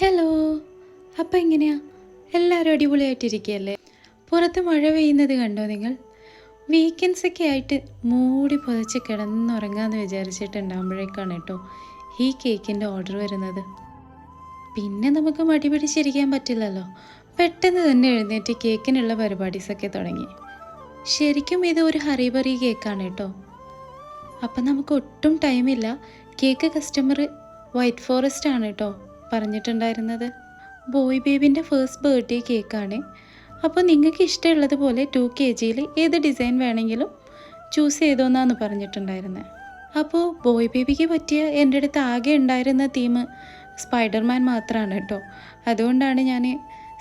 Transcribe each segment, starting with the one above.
Hello. അപ്പം എങ്ങനെയാ എല്ലാവരും അടിപൊളിയായിട്ടിരിക്കുകയല്ലേ? പുറത്ത് മഴ പെയ്യുന്നത് കണ്ടോ നിങ്ങൾ? വീക്കെൻഡ്സൊക്കെ ആയിട്ട് മൂടി പുതച്ച് കിടന്നുറങ്ങാമെന്ന് വിചാരിച്ചിട്ടുണ്ടാകുമ്പോഴേക്കാണ് കേട്ടോ ഈ കേക്കിൻ്റെ ഓർഡർ വരുന്നത്. പിന്നെ നമുക്ക് മടി പിടിച്ചിരിക്കാൻ പറ്റില്ലല്ലോ. പെട്ടെന്ന് തന്നെ എഴുന്നേറ്റ് കേക്കിനുള്ള പരിപാടീസൊക്കെ തുടങ്ങി. ശരിക്കും ഇത് ഒരു ഹറിബറി കേക്കാണ് കേട്ടോ. അപ്പം നമുക്ക് ഒട്ടും ടൈമില്ല. കേക്ക് കസ്റ്റമർ വൈറ്റ് ഫോറസ്റ്റ് ആണ് കേട്ടോ പറഞ്ഞിട്ടുണ്ടായിരുന്നത്. ബോയ് ബേബിൻ്റെ ഫസ്റ്റ് ബർത്ത്ഡേ കേക്കാണ്. അപ്പോൾ നിങ്ങൾക്ക് ഇഷ്ടമുള്ളതുപോലെ 2 kg ഏത് ഡിസൈൻ വേണമെങ്കിലും ചൂസ് ചെയ്തോന്നാന്ന് പറഞ്ഞിട്ടുണ്ടായിരുന്നത്. അപ്പോൾ ബോയ് ബേബിക്ക് പറ്റിയ എൻ്റെ അടുത്ത് ആകെ ഉണ്ടായിരുന്ന തീം സ്പൈഡർമാൻ മാത്രമാണ് കേട്ടോ. അതുകൊണ്ടാണ് ഞാൻ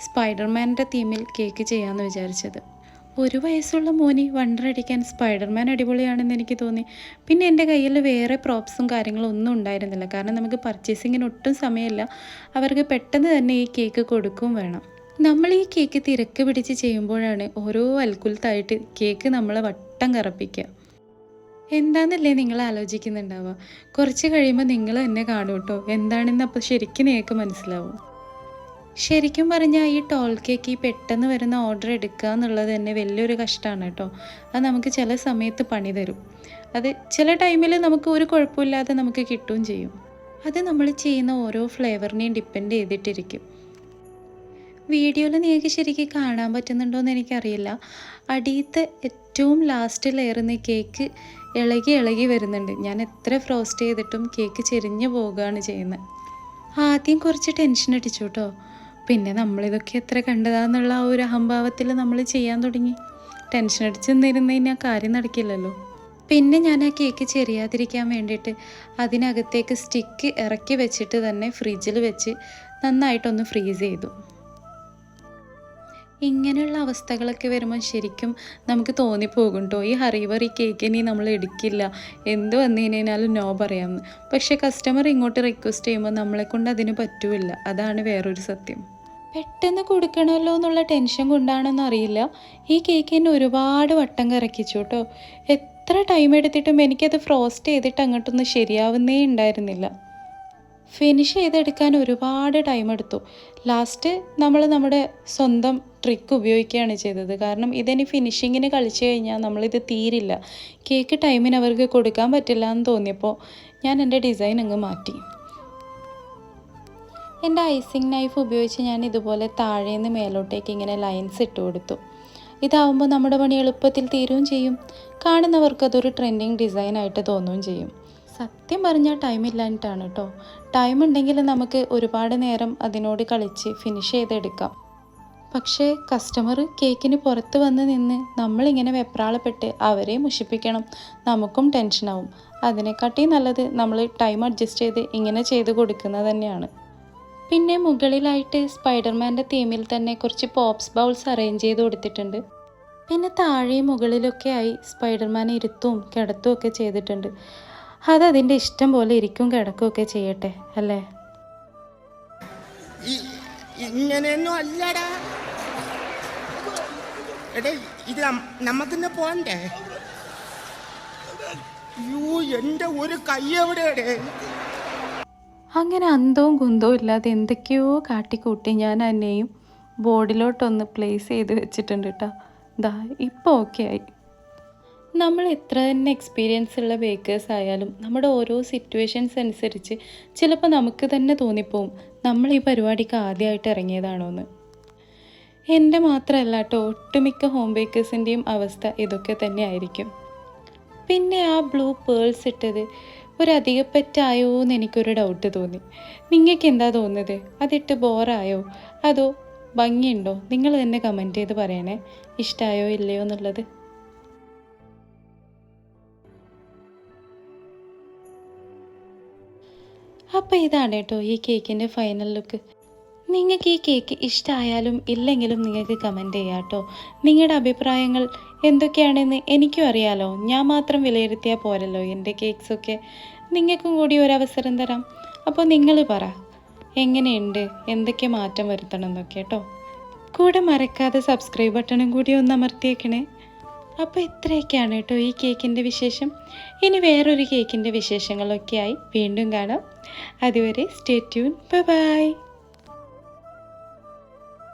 സ്പൈഡർമാൻ്റെ തീമിൽ കേക്ക് ചെയ്യാമെന്ന് വിചാരിച്ചത്. 1 വയസ്സുള്ള മോനി വണ്ടറടിക്കാൻ സ്പൈഡർമാൻ അടിപൊളിയാണെന്ന് എനിക്ക് തോന്നി. പിന്നെ എൻ്റെ കയ്യിൽ വേറെ പ്രോപ്സും കാര്യങ്ങളും ഒന്നും ഉണ്ടായിരുന്നില്ല. കാരണം നമുക്ക് പർച്ചേസിങ്ങിന് ഒട്ടും സമയമില്ല. അവർക്ക് പെട്ടെന്ന് തന്നെ ഈ കേക്ക് കൊടുക്കുകയും വേണം. നമ്മൾ ഈ കേക്ക് തിരക്ക് പിടിച്ച് ചെയ്യുമ്പോഴാണ് ഓരോ അൽക്കുലത്തായിട്ട് കേക്ക് നമ്മളെ വട്ടം കറപ്പിക്കുക. എന്താണെന്നല്ലേ നിങ്ങൾ ആലോചിക്കുന്നുണ്ടാവുക. കുറച്ച് കഴിയുമ്പോൾ നിങ്ങൾ തന്നെ കാണും കേട്ടോ എന്താണെന്ന്. അപ്പോൾ ശരിക്കും നിങ്ങൾക്ക് മനസ്സിലാവും. ശരിക്കും പറഞ്ഞാൽ ഈ ടോൾ കേക്ക് പെട്ടെന്ന് വരുന്ന ഓർഡർ എടുക്കുക എന്നുള്ളത് തന്നെ വലിയൊരു കഷ്ടമാണ് കേട്ടോ. അത് നമുക്ക് ചില സമയത്ത് പണി തരും. അത് ചില ടൈമിൽ നമുക്ക് ഒരു കുഴപ്പമില്ലാതെ നമുക്ക് കിട്ടുകയും ചെയ്യും. അത് നമ്മൾ ചെയ്യുന്ന ഓരോ ഫ്ലേവറിനെയും ഡിപ്പെൻഡ് ചെയ്തിട്ടിരിക്കും. വീഡിയോയിൽ നിങ്ങൾക്ക് ശരിക്കും കാണാൻ പറ്റുന്നുണ്ടോയെന്ന് എനിക്കറിയില്ല. അടിയത്തെ ഏറ്റവും ലാസ്റ്റ് ലെയറിന്ന് കേക്ക് ഇളകി വരുന്നുണ്ട്. ഞാൻ എത്ര ഫ്രോസ്റ്റ് ചെയ്തിട്ടും കേക്ക് ചെരിഞ്ഞു പോവുകയാണ് ചെയ്യുന്നത്. ആദ്യം കുറച്ച് ടെൻഷൻ അടിച്ചു കേട്ടോ. പിന്നെ നമ്മളിതൊക്കെ എത്ര കണ്ടതാന്നുള്ള ആ ഒരു അഹംഭാവത്തിൽ നമ്മൾ ചെയ്യാൻ തുടങ്ങി. ടെൻഷൻ അടിച്ച് നിന്നിരുന്ന് കഴിഞ്ഞാൽ കാര്യം നടക്കില്ലല്ലോ. പിന്നെ ഞാൻ ആ കേക്ക് ചെറിയാതിരിക്കാൻ വേണ്ടിയിട്ട് അതിനകത്തേക്ക് സ്റ്റിക്ക് ഇറക്കി വെച്ചിട്ട് തന്നെ ഫ്രിഡ്ജിൽ വെച്ച് നന്നായിട്ടൊന്ന് ഫ്രീസ് ചെയ്തു. ഇങ്ങനെയുള്ള അവസ്ഥകളൊക്കെ വരുമ്പോൾ ശരിക്കും നമുക്ക് തോന്നിപ്പോകും കേട്ടോ ഈ ഹറിബറി കേക്ക് ഇനി നമ്മൾ എടുക്കില്ല, എന്ത് വന്നു കഴിഞ്ഞാലും നോ പറയാമെന്ന്. പക്ഷേ കസ്റ്റമർ ഇങ്ങോട്ട് റിക്വസ്റ്റ് ചെയ്യുമ്പോൾ നമ്മളെക്കൊണ്ട് അതിന് പറ്റുമില്ല. അതാണ് വേറൊരു സത്യം. പെട്ടെന്ന് കൊടുക്കണമല്ലോ എന്നുള്ള ടെൻഷൻ കൊണ്ടാണെന്ന് അറിയില്ല ഈ കേക്ക് എന്നെ ഒരുപാട് വട്ടം കറക്കിച്ചു കേട്ടോ. എത്ര ടൈം എടുത്തിട്ടും എനിക്കത് ഫ്രോസ്റ്റ് ചെയ്തിട്ട് അങ്ങോട്ടൊന്നും ശരിയാവുന്നേ ഉണ്ടായിരുന്നില്ല. ഫിനിഷ് ചെയ്തെടുക്കാൻ ഒരുപാട് ടൈം എടുത്തു. ലാസ്റ്റ് നമ്മൾ നമ്മുടെ സ്വന്തം ട്രിക്ക് ഉപയോഗിക്കുകയാണ് ചെയ്തത്. കാരണം ഇതിനി ഫിനിഷിങ്ങിന് കളിച്ചു കഴിഞ്ഞാൽ നമ്മളിത് തീരില്ല. കേക്ക് ടൈമിന് അവർക്ക് കൊടുക്കാൻ പറ്റില്ല എന്ന് തോന്നിയപ്പോൾ ഞാൻ എൻ്റെ ഡിസൈൻ അങ്ങ് മാറ്റി. എൻ്റെ ഐസിങ് നൈഫ് ഉപയോഗിച്ച് ഞാൻ ഇതുപോലെ താഴേന്ന് മേലോട്ടേക്ക് ഇങ്ങനെ ലൈൻസ് ഇട്ട് കൊടുത്തു. ഇതാവുമ്പോൾ നമ്മുടെ പണി എളുപ്പത്തിൽ തീരുകയും ചെയ്യും. കാണുന്നവർക്ക് അതൊരു ട്രെൻഡിങ് ഡിസൈനായിട്ട് തോന്നുകയും ചെയ്യും. സത്യം പറഞ്ഞാൽ ടൈമില്ലാഞ്ഞിട്ടാണ് കേട്ടോ. ടൈം ഉണ്ടെങ്കിൽ നമുക്ക് ഒരുപാട് നേരം അതിനോട് കളിച്ച് ഫിനിഷ് ചെയ്തെടുക്കാം. പക്ഷേ കസ്റ്റമർ കേക്കിന് പുറത്ത് വന്ന് നിന്ന് നമ്മളിങ്ങനെ വെപ്രാളപ്പെട്ട് അവരെ മുഷിപ്പിക്കണം, നമുക്കും ടെൻഷനാവും. അതിനെക്കാട്ടി നല്ലത് നമ്മൾ ടൈം അഡ്ജസ്റ്റ് ചെയ്ത് ഇങ്ങനെ ചെയ്ത് കൊടുക്കുന്നത് തന്നെയാണ്. പിന്നെ മുകളിലായിട്ട് സ്പൈഡർമാൻ്റെ തീമിൽ തന്നെ കുറച്ച് പോപ്സ് ബൗൾസ് അറേഞ്ച് ചെയ്ത് കൊടുത്തിട്ടുണ്ട്. പിന്നെ താഴെയും മുകളിലൊക്കെ ആയി സ്പൈഡർമാൻ ഇരുത്തും കിടത്തും ഒക്കെ ചെയ്തിട്ടുണ്ട്. അതതിൻ്റെ ഇഷ്ടം പോലെ ഇരിക്കും കിടക്കുകയൊക്കെ ചെയ്യട്ടെ അല്ലേ. ഇങ്ങനെയൊന്നും അല്ലടാ. എടേ ഇത് നമ്മക്കിന്ന് പോണ്ടേ? യോ എൻ്റെ ഒരു കൈ എവിടെയടേ? അങ്ങനെ അന്തവും കുന്തവും ഇല്ലാതെ എന്തൊക്കെയോ കാട്ടിക്കൂട്ടി ഞാൻ എന്നെയും ബോർഡിലോട്ടൊന്ന് പ്ലേസ് ചെയ്ത് വെച്ചിട്ടുണ്ട് കേട്ടോ. ദാ ഇപ്പോൾ ഓക്കെ ആയി. നമ്മൾ എത്ര തന്നെ എക്സ്പീരിയൻസ് ഉള്ള ബേക്കേഴ്സ് ആയാലും നമ്മുടെ ഓരോ സിറ്റുവേഷൻസ് അനുസരിച്ച് ചിലപ്പോൾ നമുക്ക് തന്നെ തോന്നിപ്പോവും നമ്മൾ ഈ പരിപാടിക്ക് ആദ്യമായിട്ട് ഇറങ്ങിയതാണോ എന്ന്. എൻ്റെ മാത്രമല്ല കേട്ടോ, ഒട്ടുമിക്ക ഹോം ബേക്കേഴ്സിൻ്റെയും അവസ്ഥ ഇതൊക്കെ തന്നെ ആയിരിക്കും. പിന്നെ ആ ബ്ലൂ പേൾസ് ഇട്ടത് ഒരധികപ്പറ്റായോ എന്ന് എനിക്കൊരു ഡൗട്ട് തോന്നി. നിങ്ങൾക്ക് എന്താ തോന്നുന്നത്? അതിട്ട് ബോറായോ അതോ ഭംഗിയുണ്ടോ? നിങ്ങൾ തന്നെ കമൻറ്റ് ചെയ്ത് പറയണേ ഇഷ്ടമായോ ഇല്ലയോ എന്നുള്ളത്. അപ്പോൾ ഇതാണ് കേട്ടോ ഈ കേക്കിൻ്റെ ഫൈനൽ ലുക്ക്. നിങ്ങൾക്ക് ഈ കേക്ക് ഇഷ്ടമായാലും ഇല്ലെങ്കിലും നിങ്ങൾക്ക് കമൻറ്റ് ചെയ്യാം കേട്ടോ. നിങ്ങളുടെ അഭിപ്രായങ്ങൾ എന്തൊക്കെയാണെന്ന് എനിക്കും അറിയാലോ. ഞാൻ മാത്രം വിലയിരുത്തിയാൽ പോരല്ലോ എൻ്റെ കേക്ക്സൊക്കെ. നിങ്ങൾക്കും കൂടി ഒരവസരം തരാം. അപ്പോൾ നിങ്ങൾ പറ എങ്ങനെയുണ്ട്, എന്തൊക്കെ മാറ്റം വരുത്തണം എന്നൊക്കെ കേട്ടോ. കൂടെ മറക്കാതെ സബ്സ്ക്രൈബ് ബട്ടണും കൂടി ഒന്ന് അമർത്തിയേക്കണേ. അപ്പോൾ ഇത്രയൊക്കെയാണ് കേട്ടോ ഈ കേക്കിൻ്റെ വിശേഷം. ഇനി വേറൊരു കേക്കിൻ്റെ വിശേഷങ്ങളൊക്കെ ആയി വീണ്ടും കാണാം. അതുവരെ സ്റ്റേ ട്യൂൺ. Bye bye.